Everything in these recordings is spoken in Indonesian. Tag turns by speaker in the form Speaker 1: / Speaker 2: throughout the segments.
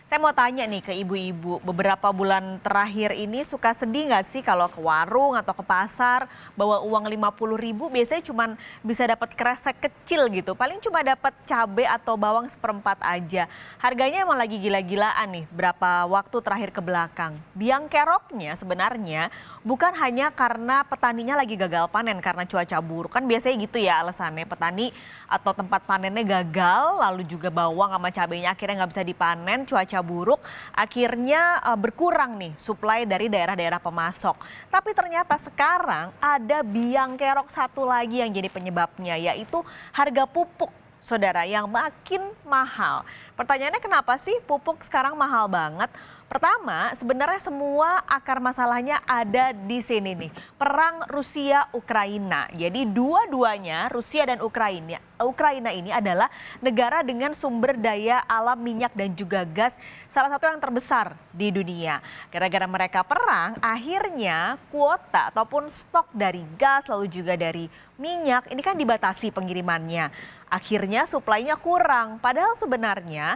Speaker 1: Saya mau tanya nih ke ibu-ibu, beberapa bulan terakhir ini suka sedih nggak sih kalau ke warung atau ke pasar bawa uang 50.000 biasanya cuma bisa dapat kresek kecil gitu, paling cuma dapat cabai atau bawang seperempat aja. Harganya emang lagi gila-gilaan nih berapa waktu terakhir ke belakang. Biang keroknya sebenarnya bukan hanya karena petaninya lagi gagal panen karena cuaca buruk, kan biasanya gitu ya alasannya, petani atau tempat panennya gagal, lalu juga bawang sama cabenya akhirnya nggak bisa dipanen, cuaca buruk, akhirnya berkurang nih suplai dari daerah-daerah pemasok. Tapi ternyata sekarang ada biang kerok satu lagi yang jadi penyebabnya, yaitu harga pupuk. Saudara, yang makin mahal. Pertanyaannya kenapa sih pupuk sekarang mahal banget? Pertama, sebenarnya semua akar masalahnya ada di sini nih. Perang Rusia-Ukraina. Jadi dua-duanya, Rusia dan Ukraina ini adalah negara dengan sumber daya alam minyak dan juga gas salah satu yang terbesar di dunia. Gara-gara mereka perang, akhirnya kuota ataupun stok dari gas lalu juga dari minyak ini kan dibatasi pengirimannya. Akhirnya suplainya kurang. Padahal sebenarnya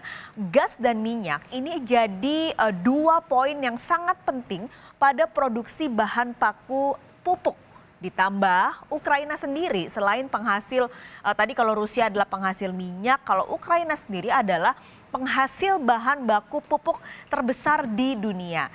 Speaker 1: gas dan minyak ini jadi dua poin yang sangat penting pada produksi bahan baku pupuk. Ditambah Ukraina sendiri selain penghasil, tadi kalau Rusia adalah penghasil minyak, kalau Ukraina sendiri adalah penghasil bahan baku pupuk terbesar di dunia.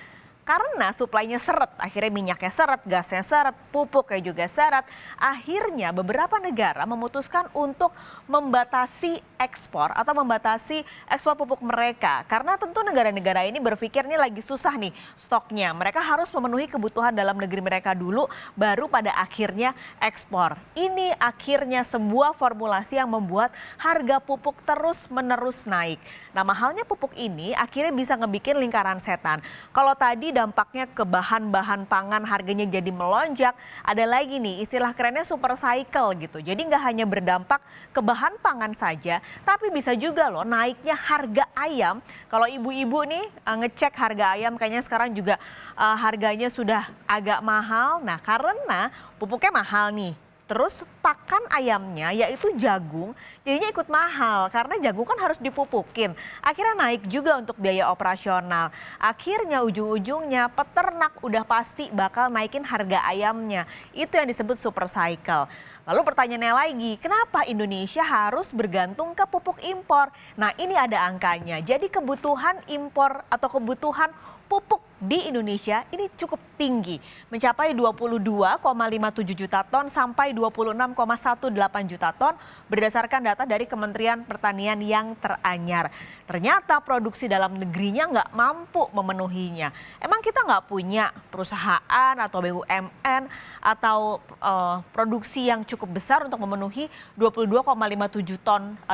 Speaker 1: Karena suplainya seret, akhirnya minyaknya seret, gasnya seret, pupuknya juga seret. Akhirnya beberapa negara memutuskan untuk membatasi ekspor atau membatasi ekspor pupuk mereka. Karena tentu negara-negara ini berpikir ini lagi susah nih stoknya. Mereka harus memenuhi kebutuhan dalam negeri mereka dulu, baru pada akhirnya ekspor. Ini akhirnya sebuah formulasi yang membuat harga pupuk terus-menerus naik. Nah, mahalnya pupuk ini akhirnya bisa ngebikin lingkaran setan. Kalau tadi dampaknya ke bahan-bahan pangan harganya jadi melonjak, ada lagi nih istilah kerennya super cycle gitu. Jadi nggak hanya berdampak ke bahan pangan saja, tapi bisa juga loh naiknya harga ayam. Kalau ibu-ibu nih ngecek harga ayam kayaknya sekarang juga harganya sudah agak mahal. Nah, karena pupuknya mahal nih. Terus pakan ayamnya yaitu jagung jadinya ikut mahal karena jagung kan harus dipupukin. Akhirnya naik juga untuk biaya operasional. Akhirnya ujung-ujungnya peternak udah pasti bakal naikin harga ayamnya. Itu yang disebut super cycle. Lalu pertanyaannya lagi, kenapa Indonesia harus bergantung ke pupuk impor? Nah, ini ada angkanya. Jadi kebutuhan impor atau kebutuhan pupuk di Indonesia ini cukup tinggi, mencapai 22,57 juta ton sampai 26,18 juta ton berdasarkan data dari Kementerian Pertanian yang teranyar. Ternyata produksi dalam negerinya nggak mampu memenuhinya. Emang kita nggak punya perusahaan atau BUMN atau produksi yang cukup besar untuk memenuhi 22,57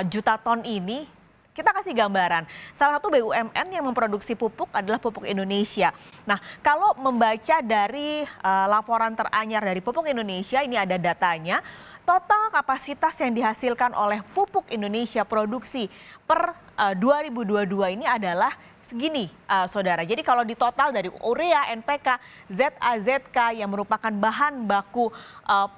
Speaker 1: juta ton ini? Kita kasih gambaran, salah satu BUMN yang memproduksi pupuk adalah Pupuk Indonesia. Nah, kalau membaca dari laporan teranyar dari Pupuk Indonesia, ini ada datanya, total kapasitas yang dihasilkan oleh Pupuk Indonesia produksi per 2022 ini adalah segini, saudara. Jadi kalau di total dari urea, NPK, ZAZK yang merupakan bahan baku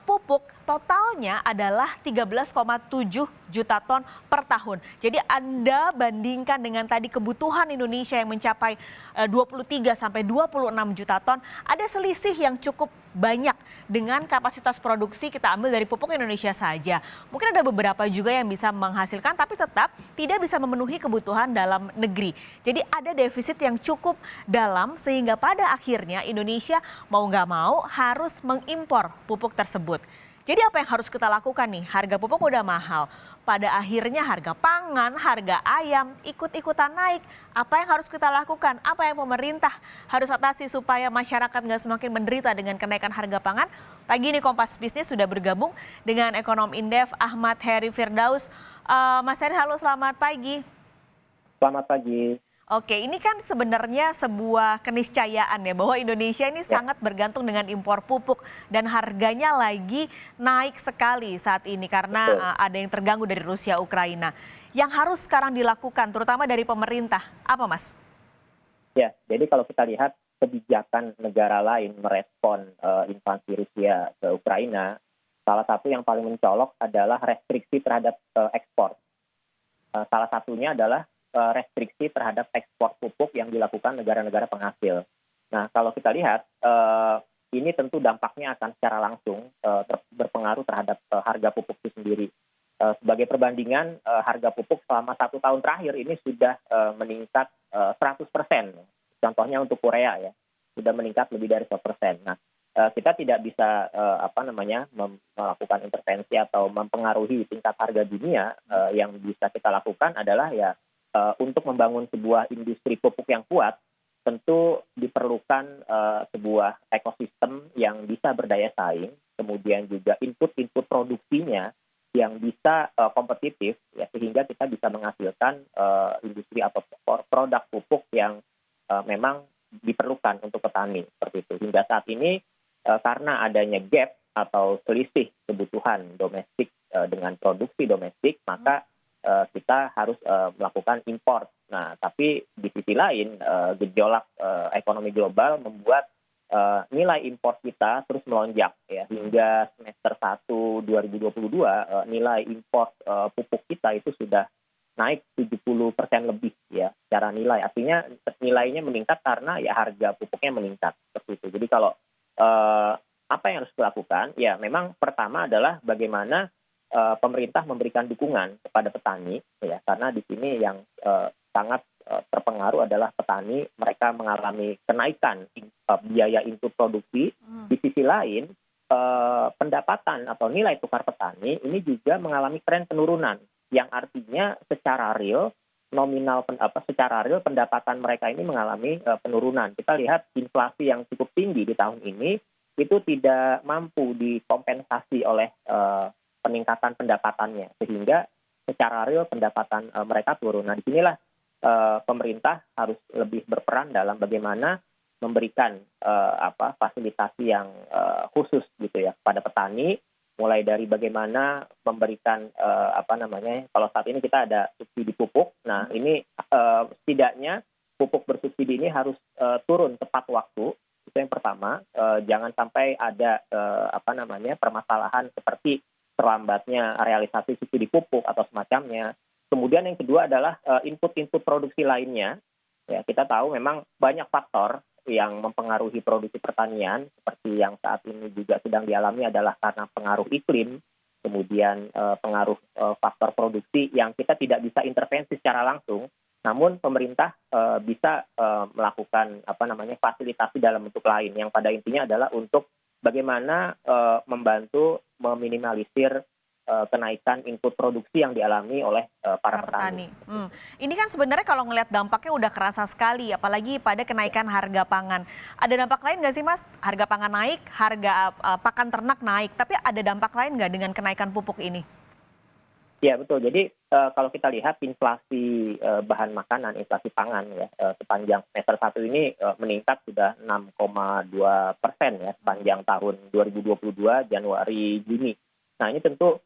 Speaker 1: pupuk, totalnya adalah 13,7 juta ton per tahun. Jadi Anda bandingkan dengan tadi kebutuhan Indonesia yang mencapai 23 sampai 26 juta ton, ada selisih yang cukup banyak dengan kapasitas produksi kita ambil dari pupuk Indonesia saja. Mungkin ada beberapa juga yang bisa menghasilkan tapi tetap tidak bisa memenuhi kebutuhan dalam negeri. Jadi ada defisit yang cukup dalam sehingga pada akhirnya Indonesia mau nggak mau harus mengimpor pupuk tersebut. Jadi apa yang harus kita lakukan nih? Harga pupuk udah mahal. Pada akhirnya harga pangan, harga ayam ikut-ikutan naik. Apa yang harus kita lakukan? Apa yang pemerintah harus atasi supaya masyarakat nggak semakin menderita dengan kenaikan harga pangan? Pagi ini Kompas Bisnis sudah bergabung dengan ekonom Indef Ahmad Heri Firdaus. Mas Heri, halo, selamat pagi.
Speaker 2: Selamat pagi.
Speaker 1: Oke, ini kan sebenarnya sebuah keniscayaan ya bahwa Indonesia ini sangat bergantung dengan impor pupuk dan harganya lagi naik sekali saat ini karena ada yang terganggu dari Rusia Ukraina. Yang harus sekarang dilakukan terutama dari pemerintah, apa Mas?
Speaker 2: Ya, jadi kalau kita lihat kebijakan negara lain merespon invasi Rusia ke Ukraina, salah satu yang paling mencolok adalah restriksi terhadap ekspor. Salah satunya adalah restriksi terhadap ekspor pupuk yang dilakukan negara-negara penghasil. Nah, kalau kita lihat, ini tentu dampaknya akan secara langsung berpengaruh terhadap harga pupuk itu sendiri. Sebagai perbandingan, harga pupuk selama 1 tahun terakhir ini sudah meningkat 100%. Contohnya untuk Korea ya, sudah meningkat lebih dari 100%. Nah, kita tidak bisa melakukan intervensi atau mempengaruhi tingkat harga dunia. Yang bisa kita lakukan adalah ya untuk membangun sebuah industri pupuk yang kuat, tentu diperlukan sebuah ekosistem yang bisa berdaya saing, kemudian juga input produksinya yang bisa kompetitif, ya, sehingga kita bisa menghasilkan industri atau produk pupuk yang memang diperlukan untuk petani seperti itu. Hingga saat ini karena adanya gap atau selisih kebutuhan domestik dengan produksi domestik, maka kita harus melakukan impor. Nah, tapi di sisi lain gejolak ekonomi global membuat nilai impor kita terus melonjak ya, hingga semester 1 2022 nilai impor pupuk kita itu sudah naik 70% lebih ya secara nilai. Artinya nilainya meningkat karena ya harga pupuknya meningkat seperti itu. Jadi kalau apa yang harus dilakukan? Ya, memang pertama adalah bagaimana pemerintah memberikan dukungan kepada petani, ya, karena di sini yang sangat terpengaruh adalah petani. Mereka mengalami kenaikan biaya input produksi. Di sisi lain, pendapatan atau nilai tukar petani ini juga mengalami tren penurunan, yang artinya secara real pendapatan mereka ini mengalami penurunan. Kita lihat inflasi yang cukup tinggi di tahun ini itu tidak mampu dikompensasi oleh peningkatan pendapatannya, sehingga secara real pendapatan mereka turun. Nah, disinilah pemerintah harus lebih berperan dalam bagaimana memberikan fasilitasi yang khusus gitu ya kepada petani, mulai dari bagaimana memberikan kalau saat ini kita ada subsidi pupuk. Nah, ini setidaknya pupuk bersubsidi ini harus turun tepat waktu. Itu yang pertama. Jangan sampai ada permasalahan seperti terlambatnya realisasi subsidi pupuk atau semacamnya. Kemudian yang kedua adalah input produksi lainnya. Ya, kita tahu memang banyak faktor yang mempengaruhi produksi pertanian, seperti yang saat ini juga sedang dialami adalah karena pengaruh iklim, kemudian pengaruh faktor produksi yang kita tidak bisa intervensi secara langsung. Namun pemerintah bisa melakukan fasilitasi dalam bentuk lain, yang pada intinya adalah untuk bagaimana membantu meminimalisir kenaikan input produksi yang dialami oleh para petani.
Speaker 1: Ini kan sebenarnya kalau ngelihat dampaknya udah kerasa sekali, apalagi pada kenaikan harga pangan. Ada dampak lain nggak sih, Mas? Harga pangan naik, harga pakan ternak naik, tapi ada dampak lain nggak dengan kenaikan pupuk ini?
Speaker 2: Ya, betul. Jadi kalau kita lihat inflasi bahan makanan, inflasi pangan ya sepanjang semester 1 ini meningkat sudah 6,2% ya sepanjang tahun 2022 Januari Juni. Nah, ini tentu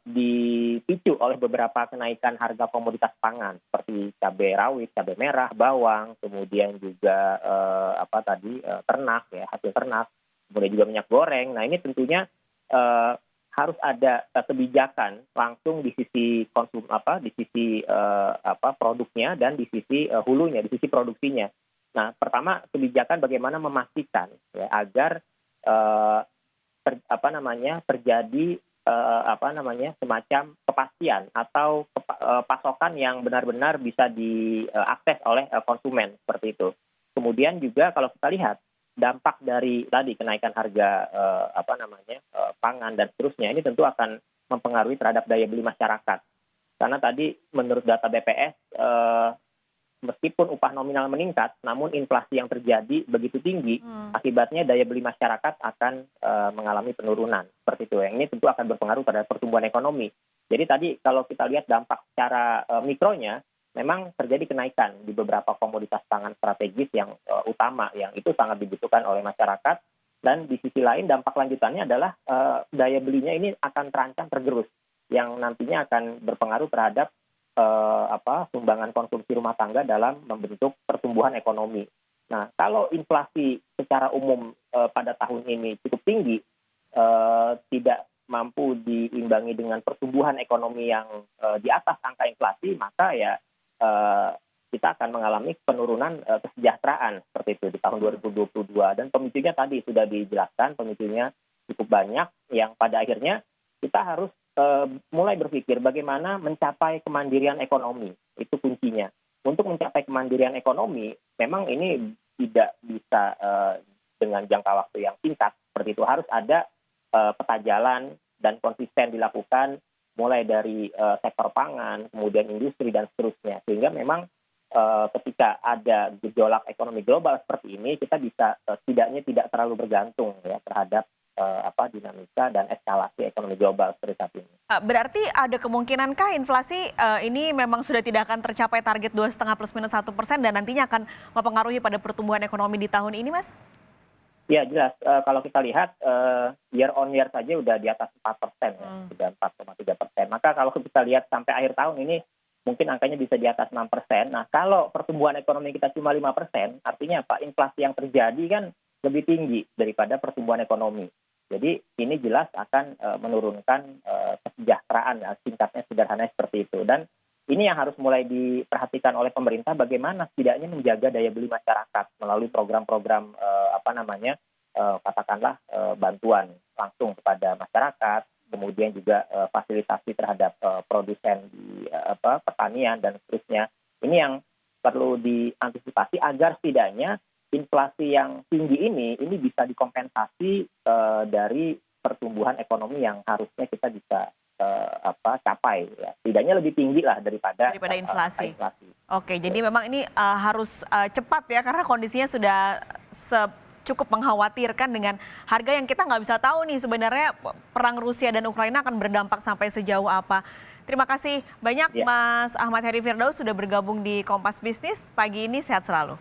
Speaker 2: dipicu oleh beberapa kenaikan harga komoditas pangan seperti cabai rawit, cabai merah, bawang, kemudian juga ternak ya, hasil ternak, kemudian juga minyak goreng. Nah, ini tentunya harus ada kebijakan langsung di sisi produknya dan di sisi hulunya, di sisi produksinya. Nah, pertama kebijakan bagaimana memastikan ya agar terjadi semacam kepastian atau pasokan yang benar-benar bisa diakses oleh konsumen seperti itu. Kemudian juga kalau kita lihat dampak dari tadi kenaikan harga pangan dan seterusnya, ini tentu akan mempengaruhi terhadap daya beli masyarakat. Karena tadi menurut data BPS meskipun upah nominal meningkat, namun inflasi yang terjadi begitu tinggi, akibatnya daya beli masyarakat akan mengalami penurunan. Seperti itu. Yang ini tentu akan berpengaruh pada pertumbuhan ekonomi. Jadi tadi kalau kita lihat dampak secara mikronya, memang terjadi kenaikan di beberapa komoditas pangan strategis yang utama, yang itu sangat dibutuhkan oleh masyarakat. Dan di sisi lain dampak lanjutannya adalah daya belinya ini akan terancam tergerus, yang nantinya akan berpengaruh terhadap sumbangan konsumsi rumah tangga dalam membentuk pertumbuhan ekonomi. Nah, kalau inflasi secara umum pada tahun ini cukup tinggi, tidak mampu diimbangi dengan pertumbuhan ekonomi yang di atas angka inflasi, maka ya kita akan mengalami penurunan kesejahteraan seperti itu di tahun 2022. Dan pemicunya tadi sudah dijelaskan, pemicunya cukup banyak yang pada akhirnya kita harus mulai berpikir bagaimana mencapai kemandirian ekonomi. Itu kuncinya. Untuk mencapai kemandirian ekonomi, memang ini tidak bisa dengan jangka waktu yang singkat. Seperti itu harus ada peta jalan dan konsisten dilakukan mulai dari sektor pangan, kemudian industri dan seterusnya. Sehingga memang ketika ada gejolak ekonomi global seperti ini, kita bisa setidaknya tidak terlalu bergantung ya terhadap dinamika dan eskalasi ekonomi global seperti saat ini.
Speaker 1: Berarti ada kemungkinankah inflasi ini memang sudah tidak akan tercapai target 2,5 plus minus 1% dan nantinya akan mempengaruhi pada pertumbuhan ekonomi di tahun ini, Mas?
Speaker 2: Ya jelas, kalau kita lihat year on year saja udah di atas 4% ya, sudah 4,3%. Maka kalau kita lihat sampai akhir tahun ini mungkin angkanya bisa di atas 6%. Nah, kalau pertumbuhan ekonomi kita cuma 5%, artinya apa? Inflasi yang terjadi kan lebih tinggi daripada pertumbuhan ekonomi. Jadi ini jelas akan menurunkan kesejahteraan, ya, singkatnya sederhana seperti itu. Dan ini yang harus mulai diperhatikan oleh pemerintah, bagaimana setidaknya menjaga daya beli masyarakat melalui program-program katakanlah bantuan langsung kepada masyarakat, kemudian juga fasilitasi terhadap produsen di pertanian dan seterusnya. Ini yang perlu diantisipasi agar setidaknya inflasi yang tinggi ini bisa dikompensasi dari pertumbuhan ekonomi yang harusnya kita bisa capai. Ya. Setidaknya lebih tinggi lah daripada
Speaker 1: inflasi. Oke, jadi memang ini harus cepat ya karena kondisinya sudah cukup mengkhawatirkan dengan harga yang kita nggak bisa tahu nih sebenarnya perang Rusia dan Ukraina akan berdampak sampai sejauh apa. Terima kasih banyak Mas Ahmad Heri Firdaus sudah bergabung di Kompas Bisnis pagi ini, sehat selalu.